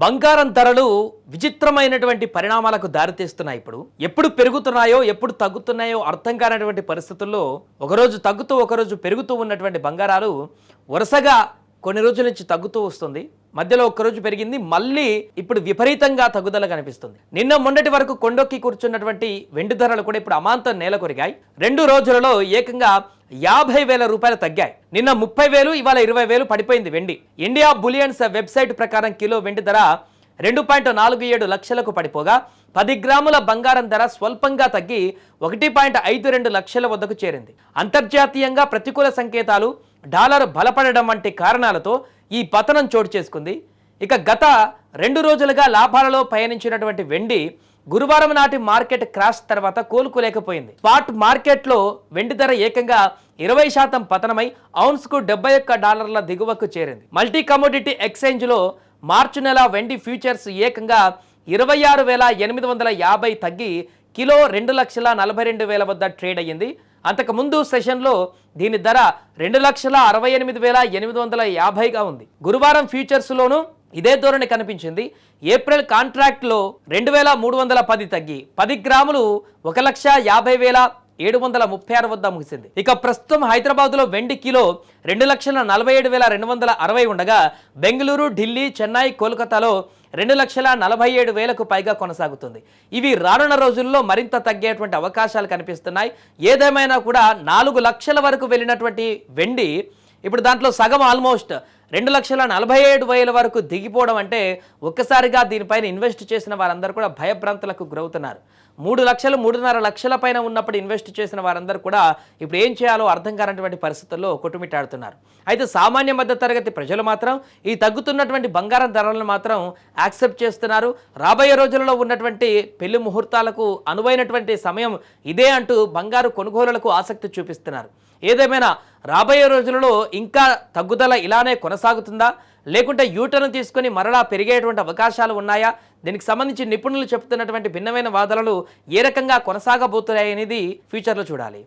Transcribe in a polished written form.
బంగారం ధరలు విచిత్రమైనటువంటి పరిణామాలకు దారితీస్తున్నాయి. ఎప్పుడు పెరుగుతున్నాయో ఎప్పుడు తగ్గుతున్నాయో అర్థం కానటువంటి పరిస్థితుల్లో ఒకరోజు తగ్గుతూ ఒకరోజు పెరుగుతూ ఉన్నటువంటి బంగారాలు వరుసగా కొన్ని రోజుల నుంచి తగ్గుతూ వస్తుంది. మధ్యలో ఒక్కరోజు పెరిగింది, మళ్ళీ ఇప్పుడు విపరీతంగా తగ్గుదల కనిపిస్తుంది. నిన్న మొన్నటి వరకు కొండొక్కి కూర్చున్నటువంటి వెండి ధరలు కూడా ఇప్పుడు అమాంతం నేల కొరిగాయి. 2 రోజులలో ఏకంగా 50,000 రూపాయలు తగ్గాయి. నిన్న 30,000, ఇవాళ 20,000 పడిపోయింది వెండి. ఇండియా బులియన్స్ వెబ్సైట్ ప్రకారం కిలో వెండి ధర 2.47 లక్షలకు పడిపోగా 10 గ్రాముల బంగారం ధర స్వల్పంగా తగ్గి 1.52 లక్షల వద్దకు చేరింది. అంతర్జాతీయంగా ప్రతికూల సంకేతాలు, డాలర్ బలపడడం వంటి కారణాలతో ఈ పతనం చోటు చేసుకుంది. ఇక గత 2 రోజులుగా లాభాలలో పయనించినటువంటి వెండి గురువారం నాటి మార్కెట్ క్రాష్ తర్వాత కోలుకోలేకపోయింది. స్పాట్ మార్కెట్లో వెండి ధర ఏకంగా 20% పతనమై ఔన్స్కు $71 దిగువకు చేరింది. మల్టీ కమోడిటీ ఎక్స్చేంజ్లో మార్చి నెల వెండి ఫ్యూచర్స్ ఏకంగా 26,850 తగ్గి కిలో 2,42,000 వద్ద ట్రేడ్ అయ్యింది. అంతకుముందు సెషన్లో దీని ధర 2,68,850గా ఉంది. గురువారం ఫ్యూచర్స్లోనూ ఇదే ధోరణి కనిపించింది. ఏప్రిల్ కాంట్రాక్ట్లో 2,310 తగ్గి 10 గ్రాములు 1,50,736 వద్ద ముగిసింది. ఇక ప్రస్తుతం హైదరాబాద్లో వెండి కిలో 2,47,260 ఉండగా బెంగళూరు, ఢిల్లీ, చెన్నై, కోల్కతాలో 2,47,000కు పైగా కొనసాగుతుంది. ఇవి రానున్న రోజుల్లో మరింత తగ్గేటువంటి అవకాశాలు కనిపిస్తున్నాయి. ఏదేమైనా కూడా 4 లక్షల వరకు వెళ్ళినటువంటి వెండి ఇప్పుడు దాంట్లో సగం ఆల్మోస్ట్ 2,47,000 వరకు దిగిపోవడం అంటే ఒక్కసారిగా దీనిపైన ఇన్వెస్ట్ చేసిన వారందరూ కూడా భయభ్రాంతులకు గురవుతున్నారు. 3 లక్షలు 3.5 లక్షల పైన ఉన్నప్పుడు ఇన్వెస్ట్ చేసిన వారందరూ కూడా ఇప్పుడు ఏం చేయాలో అర్థం కానటువంటి పరిస్థితుల్లో కొట్టుమిట్టాడుతున్నారు. అయితే సామాన్య మధ్య తరగతి ప్రజలు మాత్రం ఈ తగ్గుతున్నటువంటి బంగారం ధరలను మాత్రం యాక్సెప్ట్ చేస్తున్నారు. రాబోయే రోజులలో ఉన్నటువంటి పెళ్లి ముహూర్తాలకు అనువైనటువంటి సమయం ఇదే అంటూ బంగారు కొనుగోలులకు ఆసక్తి చూపిస్తున్నారు. ఏదేమైనా రాబోయే రోజులలో ఇంకా తగ్గుదల ఇలానే కొనసాగుతుందా, లేకుంటే యూటర్న్ తీసుకొని మరలా పెరిగేటువంటి అవకాశాలు ఉన్నాయా? దీనికి సంబంధించి నిపుణులు చెప్తున్నటువంటి భిన్నమైన వాదనలు ఏ రకంగా కొనసాగబోతున్నాయి అనేది ఫ్యూచర్లో చూడాలి.